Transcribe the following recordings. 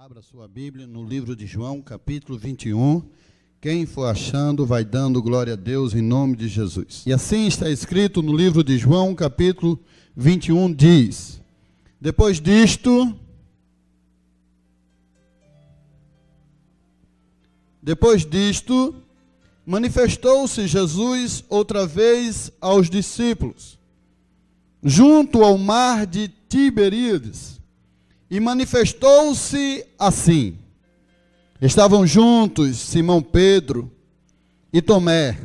Abra sua Bíblia no livro de João, capítulo 21. Quem for achando, vai dando glória a Deus em nome de Jesus. E assim está escrito no livro de João, capítulo 21, diz: Depois disto, manifestou-se Jesus outra vez aos discípulos, junto ao mar de Tiberíades, e manifestou-se assim. Estavam juntos Simão Pedro e Tomé,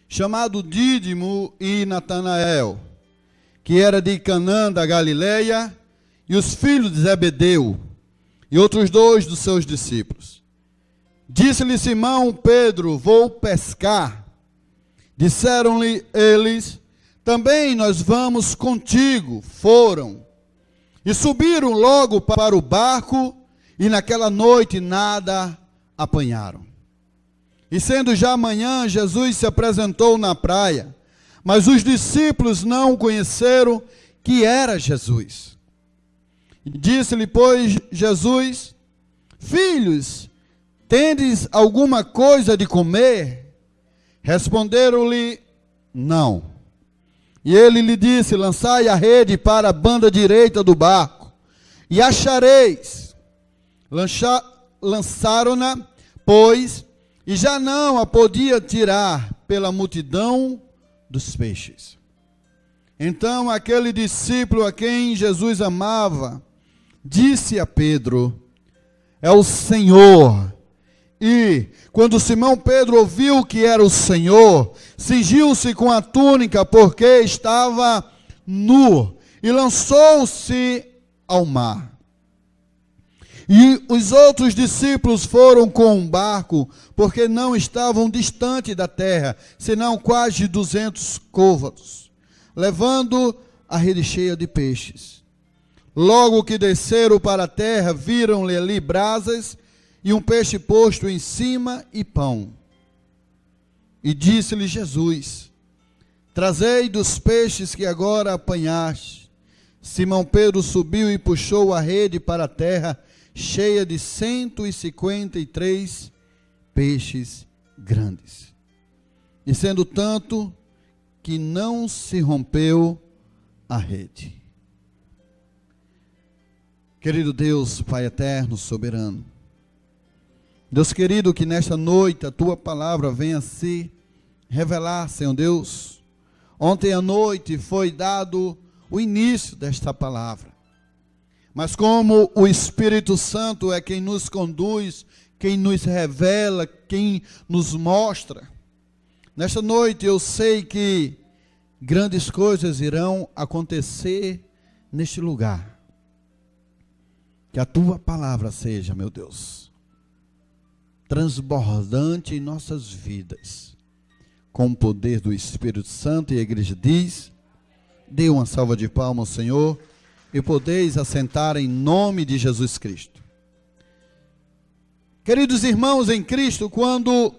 chamado Dídimo, e Natanael, que era de Canaã da Galileia, e os filhos de Zebedeu, e outros dois dos seus discípulos. Disse-lhe Simão Pedro: vou pescar. Disseram-lhe eles: também nós vamos contigo. Foram e subiram logo para o barco, e naquela noite nada apanharam. E sendo já manhã, Jesus se apresentou na praia, mas os discípulos não conheceram que era Jesus. Disse-lhe, pois, Jesus: filhos, tendes alguma coisa de comer? Responderam-lhe: não. E ele lhe disse: lançai a rede para a banda direita do barco, e achareis. Lançaram-na, pois, e já não a podia tirar pela multidão dos peixes. Então aquele discípulo a quem Jesus amava disse a Pedro: é o Senhor. E, quando Simão Pedro ouviu que era o Senhor, cingiu-se com a túnica, porque estava nu, e lançou-se ao mar. E os outros discípulos foram com o barco, porque não estavam distante da terra, senão quase 200 côvados, levando a rede cheia de peixes. Logo que desceram para a terra, viram-lhe ali brasas, e um peixe posto em cima e pão. E disse-lhe Jesus: trazei dos peixes que agora apanhaste. Simão Pedro subiu e puxou a rede para a terra, cheia de 153 peixes grandes. E sendo tanto que não se rompeu a rede. Querido Deus, Pai eterno, soberano, Deus querido, que nesta noite a Tua palavra venha se revelar, Senhor Deus. Ontem à noite foi dado o início desta palavra. Mas como o Espírito Santo é quem nos conduz, quem nos revela, quem nos mostra, nesta noite eu sei que grandes coisas irão acontecer neste lugar. Que a Tua palavra seja, meu Deus, transbordante em nossas vidas, com o poder do Espírito Santo. E a igreja diz: dê uma salva de palmas ao Senhor, e podeis assentar em nome de Jesus Cristo. Queridos irmãos em Cristo, quando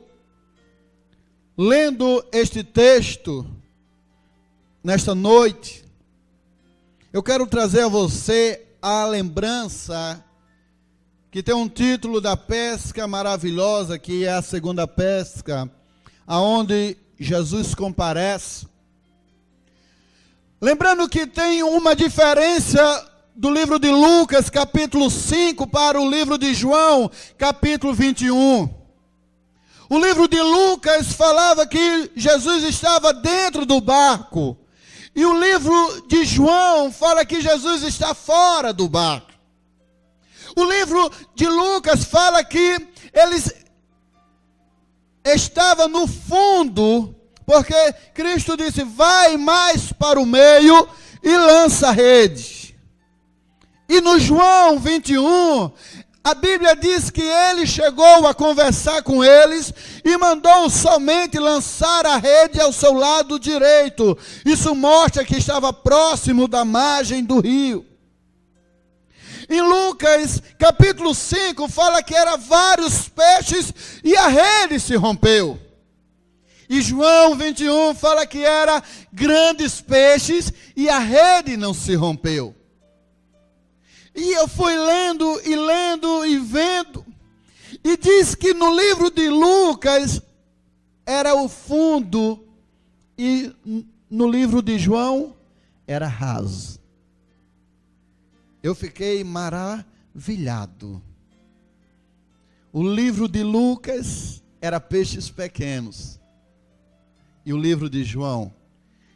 lendo este texto, nesta noite, eu quero trazer a você a lembrança que tem um título da pesca maravilhosa, que é a segunda pesca, aonde Jesus comparece. Lembrando que tem uma diferença do livro de Lucas, capítulo 5, para o livro de João, capítulo 21. O livro de Lucas falava que Jesus estava dentro do barco, e o livro de João fala que Jesus está fora do barco. O livro de Lucas fala que eles estavam no fundo, porque Cristo disse: vai mais para o meio e lança a rede. E no João 21, a Bíblia diz que ele chegou a conversar com eles e mandou somente lançar a rede ao seu lado direito. Isso mostra que estava próximo da margem do rio. Em Lucas, capítulo 5, fala que eram vários peixes e a rede se rompeu. E João 21 fala que eram grandes peixes e a rede não se rompeu. E eu fui lendo diz que no livro de Lucas era o fundo e no livro de João era raso. Eu fiquei maravilhado. O livro de Lucas era peixes pequenos e o livro de João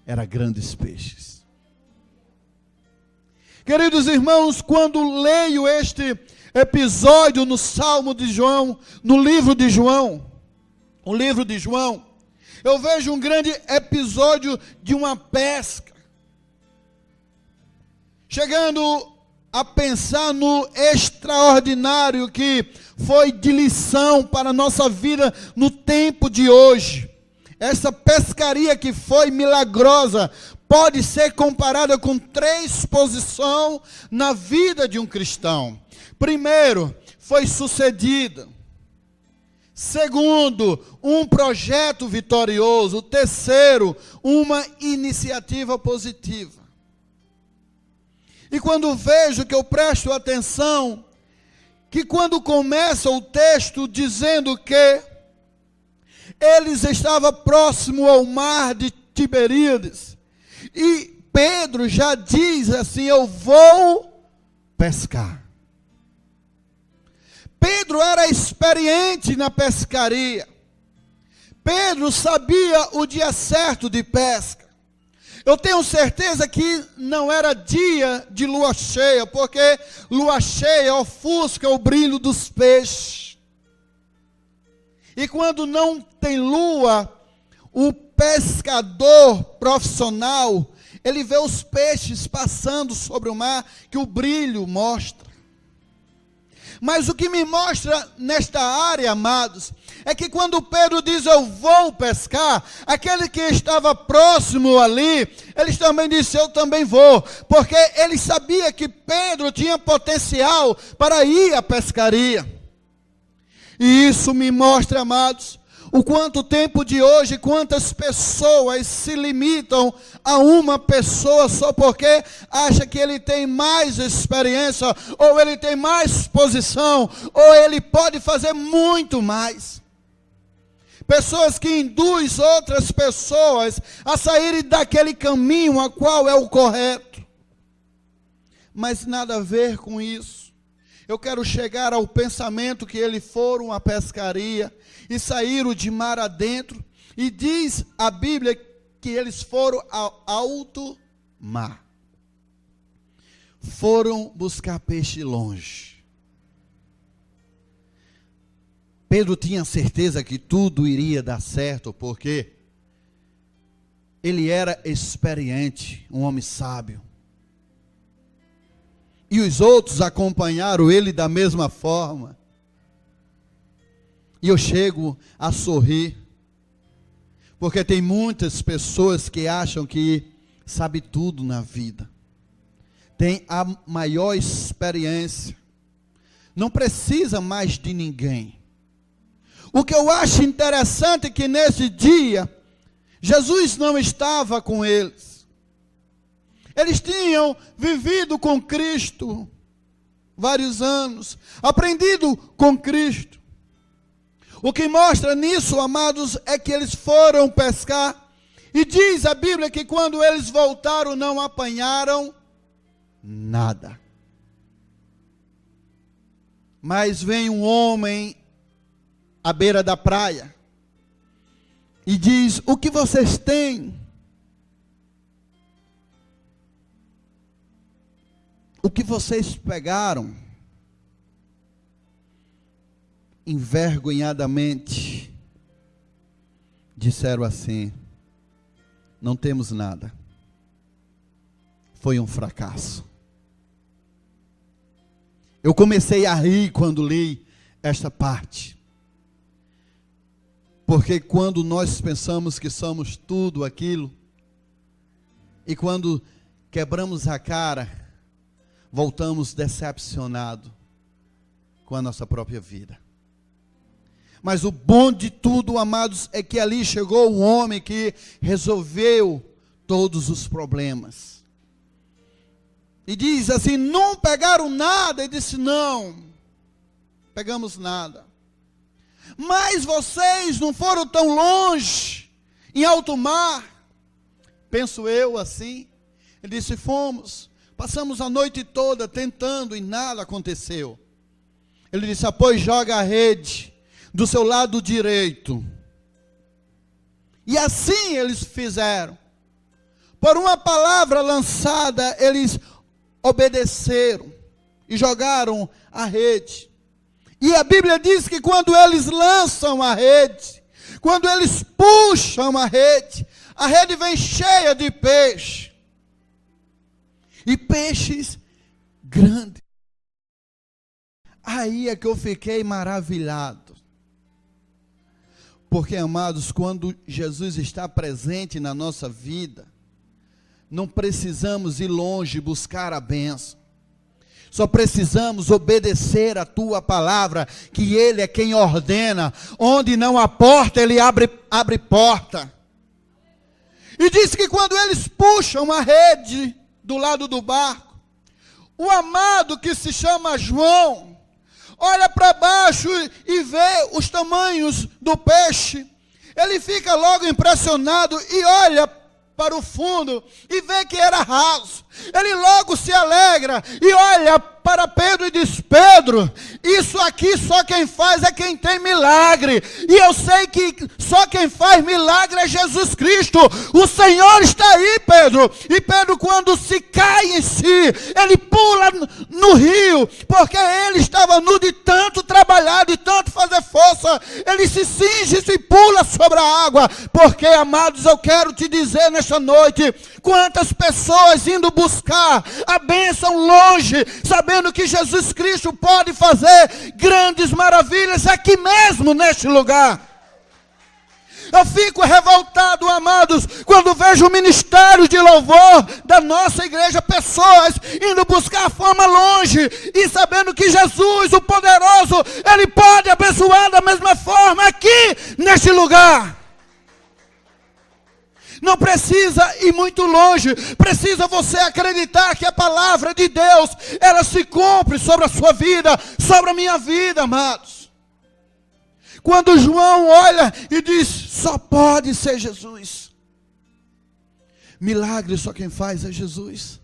era grandes peixes. Queridos irmãos, quando leio este episódio no Salmo de João, no livro de João, o livro de João, eu vejo um grande episódio de uma pesca. Chegando a pensar no extraordinário que foi de lição para a nossa vida no tempo de hoje. Essa pescaria que foi milagrosa pode ser comparada com 3 posições na vida de um cristão. Primeiro, foi sucedida. Segundo, um projeto vitorioso. Terceiro, uma iniciativa positiva. E quando vejo, que eu presto atenção, que quando começa o texto dizendo que eles estavam próximo ao mar de Tiberíades, e Pedro já diz assim: eu vou pescar. Pedro era experiente na pescaria. Pedro sabia o dia certo de pesca. Eu tenho certeza que não era dia de lua cheia, porque lua cheia ofusca o brilho dos peixes. E quando não tem lua, o pescador profissional, ele vê os peixes passando sobre o mar, que o brilho mostra. Mas o que me mostra nesta área, amados, é que quando Pedro diz eu vou pescar, aquele que estava próximo ali, eles também disse eu também vou, porque ele sabia que Pedro tinha potencial para ir à pescaria. E isso me mostra, amados, o quanto o tempo de hoje, quantas pessoas se limitam a uma pessoa só porque acha que ele tem mais experiência, ou ele tem mais posição, ou ele pode fazer muito mais. Pessoas que induzem outras pessoas a saírem daquele caminho a qual é o correto. Mas nada a ver com isso. Eu quero chegar ao pensamento que eles foram à pescaria e saíram de mar adentro, e diz a Bíblia que eles foram ao alto mar. Foram buscar peixe longe. Pedro tinha certeza que tudo iria dar certo, porque ele era experiente, um homem sábio. E os outros acompanharam ele da mesma forma. E eu chego a sorrir, porque tem muitas pessoas que acham que sabe tudo na vida. Tem a maior experiência. Não precisa mais de ninguém. O que eu acho interessante é que nesse dia, Jesus não estava com eles. Eles tinham vivido com Cristo vários anos, aprendido com Cristo. O que mostra nisso, amados, é que eles foram pescar, e diz a Bíblia que quando eles voltaram não apanharam nada. Mas vem um homem à beira da praia e diz: o que vocês têm? O que vocês pegaram? Envergonhadamente disseram assim: não temos nada. Foi um fracasso. Eu comecei a rir quando li esta parte, porque quando nós pensamos que somos tudo aquilo, e quando quebramos a cara, voltamos decepcionados com a nossa própria vida. Mas o bom de tudo, amados, é que ali chegou um homem que resolveu todos os problemas. E diz assim: não pegaram nada? E disse: não, pegamos nada. Mas vocês não foram tão longe, em alto mar. Penso eu assim. Ele disse, fomos. Passamos a noite toda tentando e nada aconteceu. Ele disse, pois joga a rede do seu lado direito. E assim eles fizeram. Por uma palavra lançada, eles obedeceram e jogaram a rede. E a Bíblia diz que quando eles lançam a rede, quando eles puxam a rede vem cheia de peixe. E peixes grandes. Aí é que eu fiquei maravilhado. Porque, amados, quando Jesus está presente na nossa vida, não precisamos ir longe buscar a bênção. Só precisamos obedecer a tua palavra, que Ele é quem ordena. Onde não há porta, Ele abre porta. E diz que quando eles puxam a rede do lado do barco, o amado que se chama João, olha para baixo e vê os tamanhos do peixe. Ele fica logo impressionado e olha para o fundo e vê que era raso. Ele logo se alegra e olha para Pedro e diz, Pedro, isso aqui só quem faz é quem tem milagre. E eu sei que só quem faz milagre é Jesus Cristo. O Senhor está aí, Pedro. E Pedro, quando se cai em si, ele pula no rio, porque ele estava nu de tanto trabalhar, de tanto fazer força. Ele se cinge e se pula sobre a água. Porque, amados, eu quero te dizer nesta noite, quantas pessoas indo buscar a bênção longe, sabendo que Jesus Cristo pode fazer grandes maravilhas aqui mesmo neste lugar. Eu fico revoltado, amados, quando vejo o ministério de louvor da nossa igreja, pessoas indo buscar fama longe, e sabendo que Jesus, o poderoso, Ele pode abençoar da mesma forma aqui neste lugar. Não precisa ir muito longe, precisa você acreditar que a palavra de Deus, ela se cumpre sobre a sua vida, sobre a minha vida, amados. Quando João olha e diz, só pode ser Jesus. Milagre só quem faz é Jesus.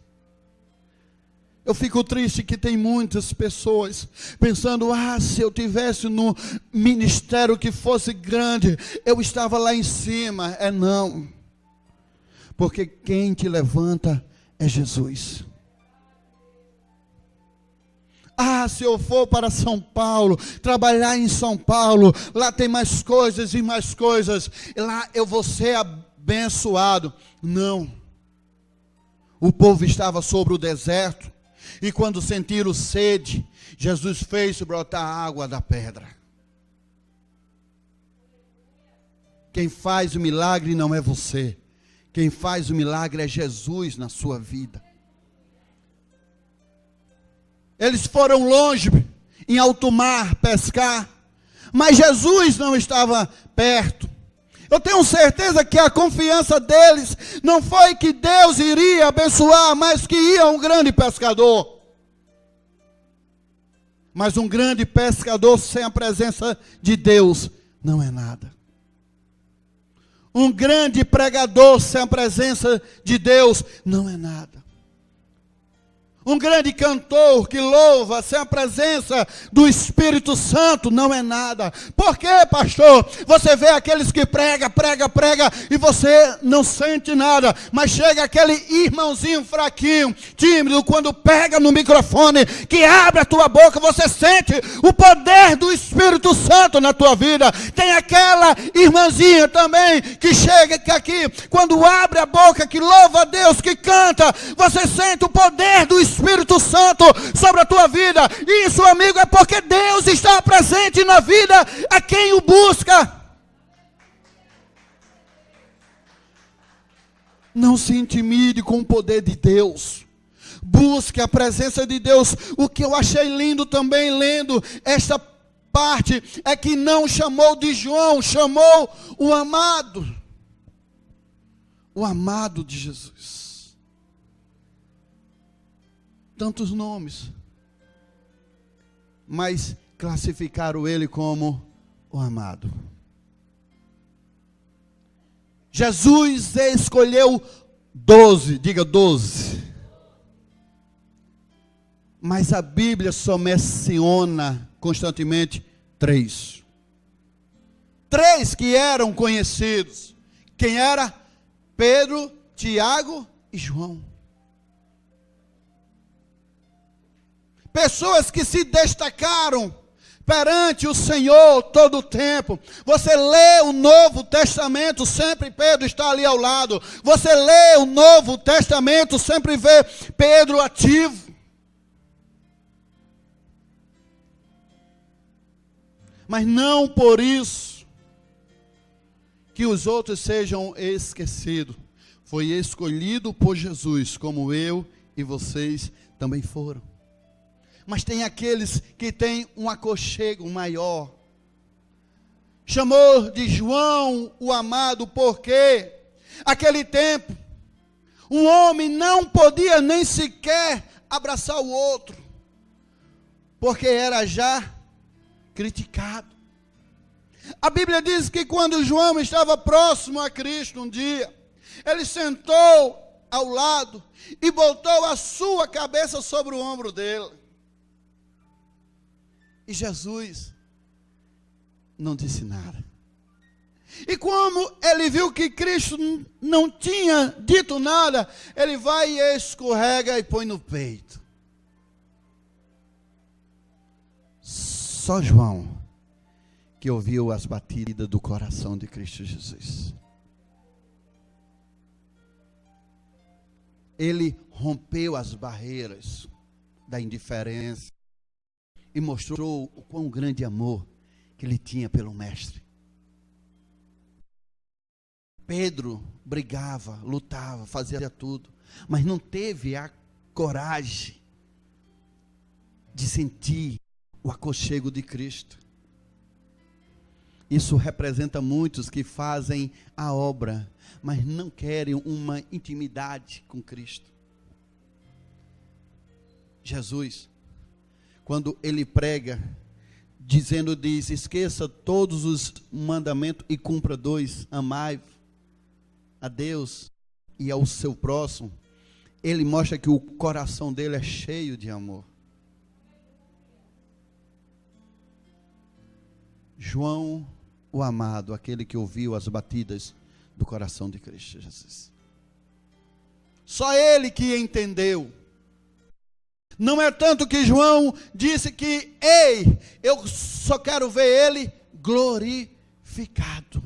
Eu fico triste que tem muitas pessoas pensando, se eu tivesse no ministério que fosse grande, eu estava lá em cima. Não. Porque quem te levanta é Jesus. Se eu for para São Paulo, trabalhar em São Paulo, lá tem mais coisas e mais coisas, lá eu vou ser abençoado. Não. O povo estava sobre o deserto, e quando sentiram sede, Jesus fez brotar água da pedra. Quem faz o milagre não é você. Quem faz o milagre é Jesus na sua vida. Eles foram longe, em alto mar, pescar, mas Jesus não estava perto. Eu tenho certeza que a confiança deles não foi que Deus iria abençoar, mas que ia um grande pescador. Mas um grande pescador sem a presença de Deus não é nada. Um grande pregador sem a presença de Deus não é nada. Um grande cantor que louva sem a presença do Espírito Santo não é nada. Por quê, pastor? Você vê aqueles que prega e você não sente nada. Mas chega aquele irmãozinho fraquinho, tímido, quando pega no microfone, que abre a tua boca, você sente o poder do Espírito Santo na tua vida. Tem aquela irmãzinha também que chega aqui, quando abre a boca, que louva a Deus, que canta, você sente o poder do Espírito Santo sobre a tua vida. Isso, amigo, é porque Deus está presente na vida a quem o busca. Não se intimide com o poder de Deus. Busque a presença de Deus. O que eu achei lindo também lendo esta parte é que não chamou de João, chamou o amado. O amado de Jesus. Tantos nomes, mas classificaram ele como o amado. Jesus escolheu 12, diga 12. Mas a Bíblia só menciona constantemente 3. 3 que eram conhecidos. Quem era? Pedro, Tiago e João. Pessoas que se destacaram perante o Senhor todo o tempo. Você lê o Novo Testamento, sempre Pedro está ali ao lado. Você lê o Novo Testamento, sempre vê Pedro ativo. Mas não por isso que os outros sejam esquecidos. Foi escolhido por Jesus, como eu e vocês também foram. Mas tem aqueles que têm um aconchego maior. Chamou de João o amado, porque aquele tempo um homem não podia nem sequer abraçar o outro, porque era já criticado. A Bíblia diz que quando João estava próximo a Cristo um dia, ele sentou ao lado e botou a sua cabeça sobre o ombro dele. E Jesus não disse nada. E como ele viu que Cristo não tinha dito nada, ele vai e escorrega e põe no peito. Só João que ouviu as batidas do coração de Cristo Jesus. Ele rompeu as barreiras da indiferença e mostrou o quão grande amor que ele tinha pelo Mestre. Pedro brigava, lutava, fazia tudo, mas não teve a coragem de sentir o aconchego de Cristo. Isso representa muitos que fazem a obra, mas não querem uma intimidade com Cristo. Jesus, quando ele prega, diz, esqueça todos os mandamentos e cumpra 2, amai a Deus e ao seu próximo. Ele mostra que o coração dele é cheio de amor. João, o amado, aquele que ouviu as batidas do coração de Cristo Jesus. Só ele que entendeu. Não é tanto que João disse que, ei, eu só quero ver ele glorificado.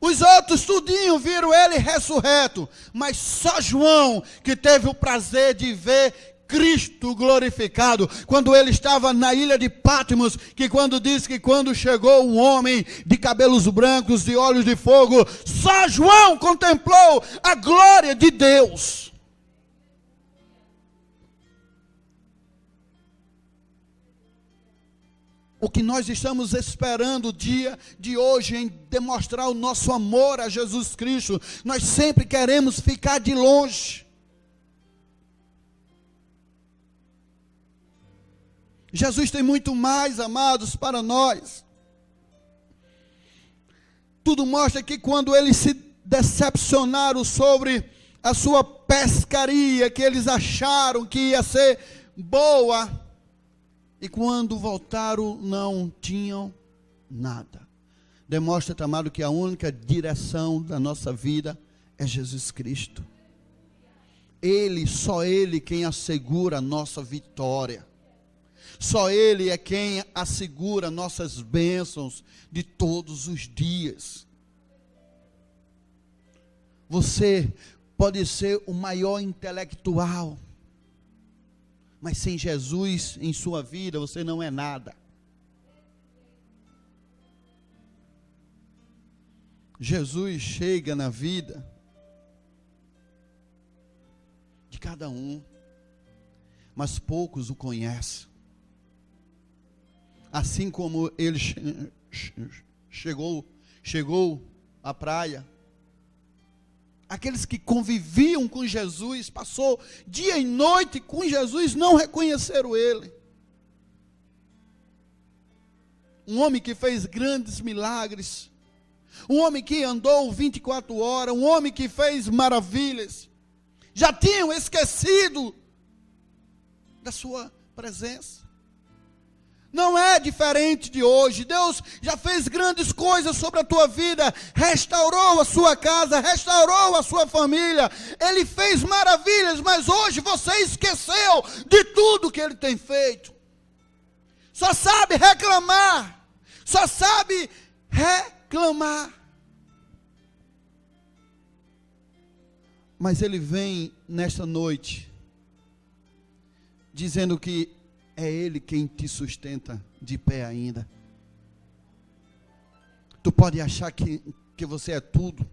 Os outros tudinho viram ele ressurreto, mas só João que teve o prazer de ver Cristo glorificado, quando ele estava na ilha de Patmos, que quando diz que quando chegou um homem de cabelos brancos, de olhos de fogo, só João contemplou a glória de Deus. O que nós estamos esperando o dia de hoje em demonstrar o nosso amor a Jesus Cristo, nós sempre queremos ficar de longe. Jesus tem muito mais, amados, para nós. Tudo mostra que quando eles se decepcionaram sobre a sua pescaria, que eles acharam que ia ser boa, e quando voltaram não tinham nada. Demonstra, amado, que a única direção da nossa vida é Jesus Cristo. Ele, só Ele quem assegura a nossa vitória. Só Ele é quem assegura nossas bênçãos de todos os dias. Você pode ser o maior intelectual, mas sem Jesus em sua vida, você não é nada. Jesus chega na vida de cada um, mas poucos o conhecem. Assim como ele chegou à praia, aqueles que conviviam com Jesus, passou dia e noite com Jesus, não reconheceram ele. um homem que fez grandes milagres, um homem que andou 24 horas, um homem que fez maravilhas, já tinham esquecido da sua presença. Não é diferente de hoje. Deus já fez grandes coisas sobre a tua vida, restaurou a sua casa, restaurou a sua família, Ele fez maravilhas, mas hoje você esqueceu de tudo que Ele tem feito. Só sabe reclamar, só sabe reclamar. Mas Ele vem nesta noite dizendo que é Ele quem te sustenta de pé ainda. Tu pode achar que você é tudo,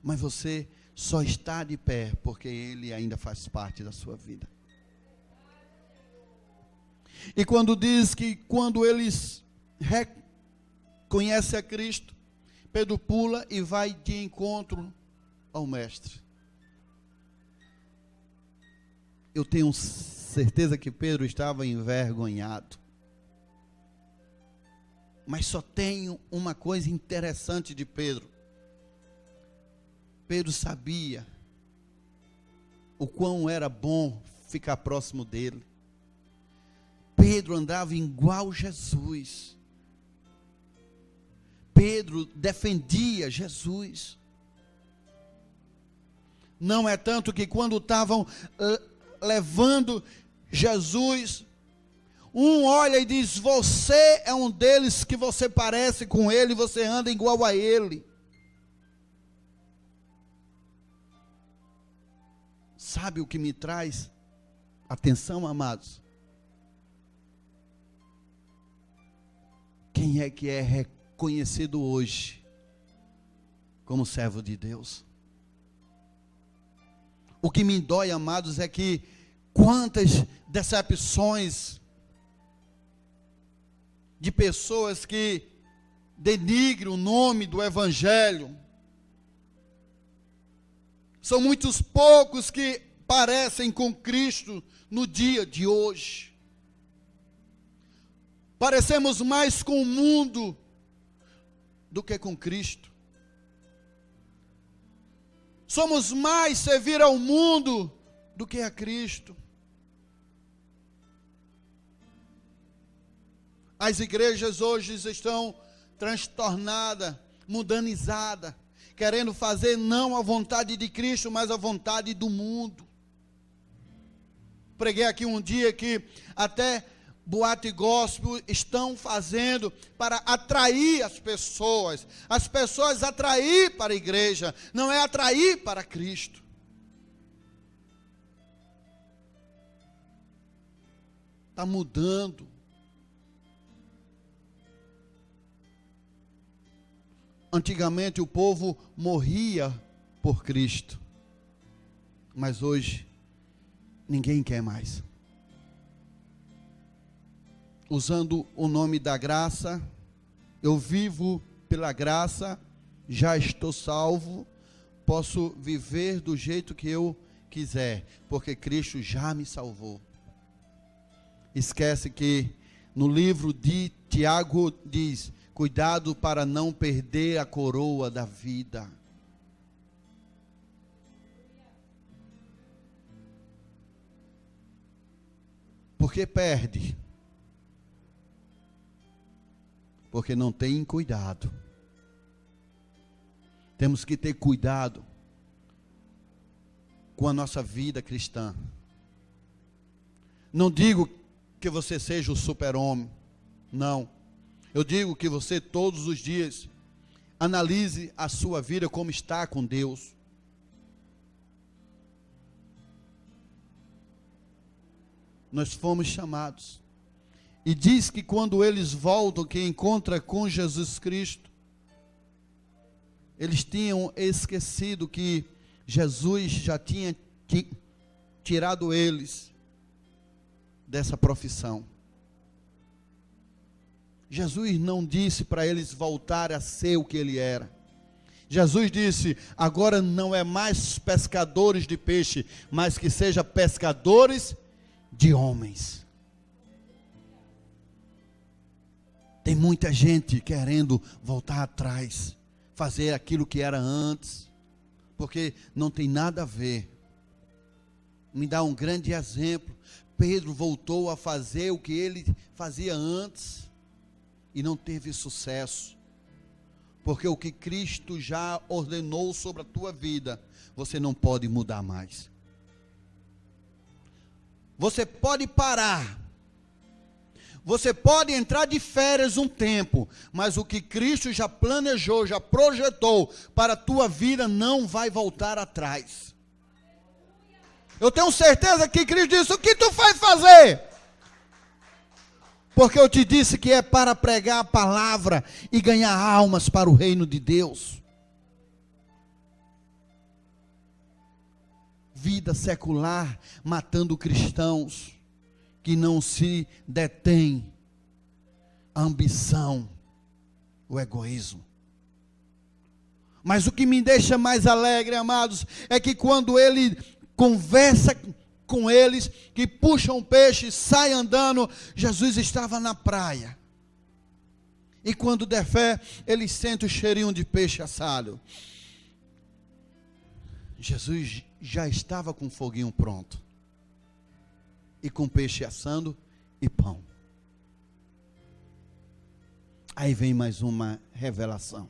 mas você só está de pé porque Ele ainda faz parte da sua vida. E quando diz que quando eles reconhecem a Cristo, Pedro pula e vai de encontro ao Mestre. Eu tenho certeza que Pedro estava envergonhado. Mas só tenho uma coisa interessante de Pedro. Pedro sabia o quão era bom ficar próximo dele. Pedro andava igual Jesus. Pedro defendia Jesus. Não é tanto que quando estavam levando Jesus, um olha e diz: você é um deles, que você parece com ele, você anda igual a ele. Sabe o que me traz atenção, amados? Quem é que é reconhecido hoje como servo de Deus? O que me dói, amados, é que quantas decepções de pessoas que denigram o nome do Evangelho. São muitos poucos que parecem com Cristo no dia de hoje. Parecemos mais com o mundo do que com Cristo. Somos mais servir ao mundo do que a Cristo. As igrejas hoje estão transtornadas, mundanizadas, querendo fazer não a vontade de Cristo, mas a vontade do mundo. Preguei aqui um dia que até boate gospel estão fazendo para atrair as pessoas atrair para a igreja, não é atrair para Cristo. Está mudando. Antigamente o povo morria por Cristo, mas hoje ninguém quer mais. Usando o nome da graça, eu vivo pela graça, já estou salvo, posso viver do jeito que eu quiser, porque Cristo já me salvou. Esquece que no livro de Tiago diz: cuidado para não perder a coroa da vida. Por que perde? Porque não tem cuidado. Temos que ter cuidado com a nossa vida cristã. Não digo que você seja o super-homem, não. Eu digo que você todos os dias analise a sua vida como está com Deus. Nós fomos chamados. E diz que quando eles voltam, que encontram com Jesus Cristo, eles tinham esquecido que Jesus já tinha tirado eles dessa profissão. Jesus não disse para eles voltar a ser o que ele era. Jesus disse: agora não é mais pescadores de peixe, mas que seja pescadores de homens. Tem muita gente querendo voltar atrás, fazer aquilo que era antes, porque não tem nada a ver. Me dá um grande exemplo. Pedro voltou a fazer o que ele fazia antes e não teve sucesso, porque o que Cristo já ordenou sobre a tua vida, você não pode mudar mais. Você pode parar, você pode entrar de férias um tempo, mas o que Cristo já planejou, já projetou para a tua vida não vai voltar atrás. Eu tenho certeza que Cristo disse: o que tu vai fazer? Porque eu te disse que é para pregar a palavra e ganhar almas para o reino de Deus. Vida secular matando cristãos que não se detém a ambição, o egoísmo. Mas o que me deixa mais alegre, amados, é que quando ele conversa com eles, que puxam um peixe, sai andando, Jesus estava na praia. E quando der fé, ele sente o cheirinho de peixe assado. Jesus já estava com o foguinho pronto, e com peixe assando e pão. Aí vem mais uma revelação.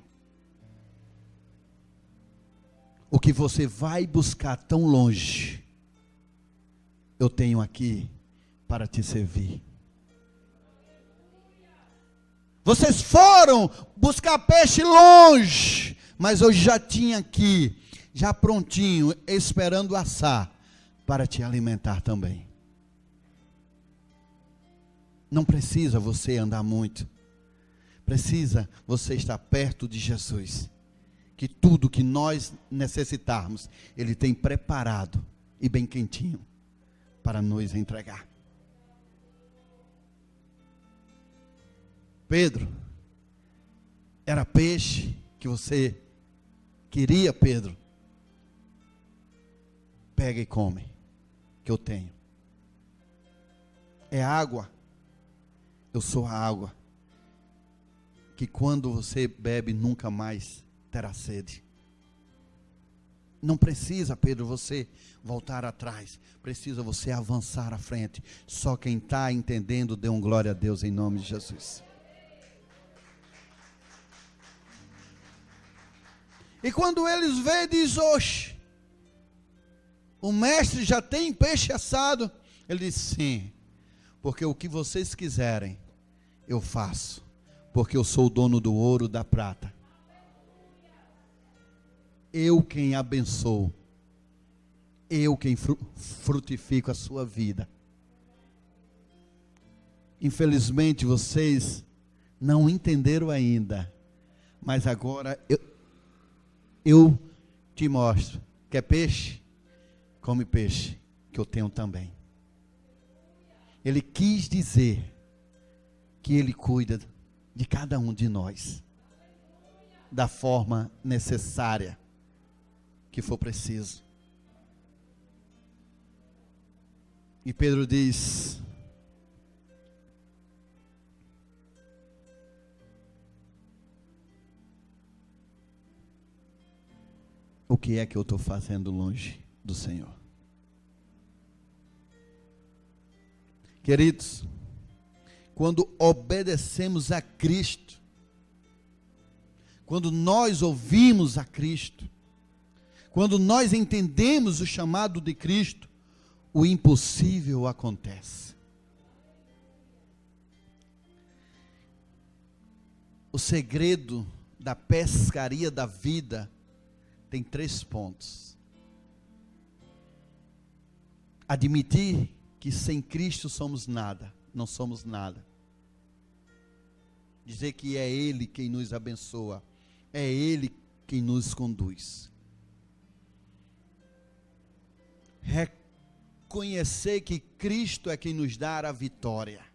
O que você vai buscar tão longe, eu tenho aqui para te servir. Vocês foram buscar peixe longe, mas eu já tinha aqui, já prontinho, esperando assar, para te alimentar também. Não precisa você andar muito, precisa você estar perto de Jesus, que tudo que nós necessitarmos, Ele tem preparado e bem quentinho para nos entregar. Pedro, era peixe que você queria, Pedro? Pega e come, que eu tenho. É água, eu sou a água, que quando você bebe nunca mais terá sede. Não precisa, Pedro, você voltar atrás, precisa você avançar à frente. Só quem está entendendo, dê um glória a Deus em nome de Jesus. E quando eles veem, diz: oxe, o mestre já tem peixe assado? Ele diz: sim, porque o que vocês quiserem, eu faço, porque eu sou o dono do ouro, da prata. Eu quem abençoo, eu quem frutifico a sua vida. Infelizmente vocês não entenderam ainda, mas agora eu te mostro. Quer peixe? Come peixe, que eu tenho também. Ele quis dizer que Ele cuida de cada um de nós, da forma necessária que for preciso. E Pedro diz: o que é que eu estou fazendo longe do Senhor? Queridos, quando obedecemos a Cristo, quando nós ouvimos a Cristo, quando nós entendemos o chamado de Cristo, o impossível acontece. O segredo da pescaria da vida tem 3 pontos. Admitir que sem Cristo somos nada, não somos nada. Dizer que é Ele quem nos abençoa, é Ele quem nos conduz. Reconhecer que Cristo é quem nos dá a vitória,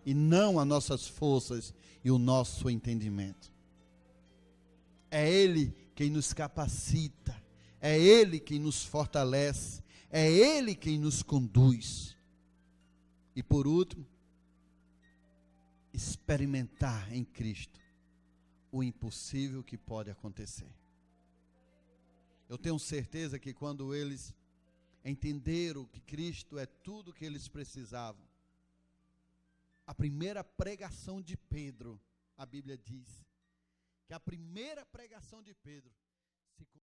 e não as nossas forças e o nosso entendimento. É Ele quem nos capacita, é Ele quem nos fortalece, é Ele quem nos conduz. E por último, experimentar em Cristo o impossível que pode acontecer. Eu tenho certeza que quando eles entenderam que Cristo é tudo que eles precisavam, a primeira pregação de Pedro, a Bíblia diz que a primeira pregação de Pedro se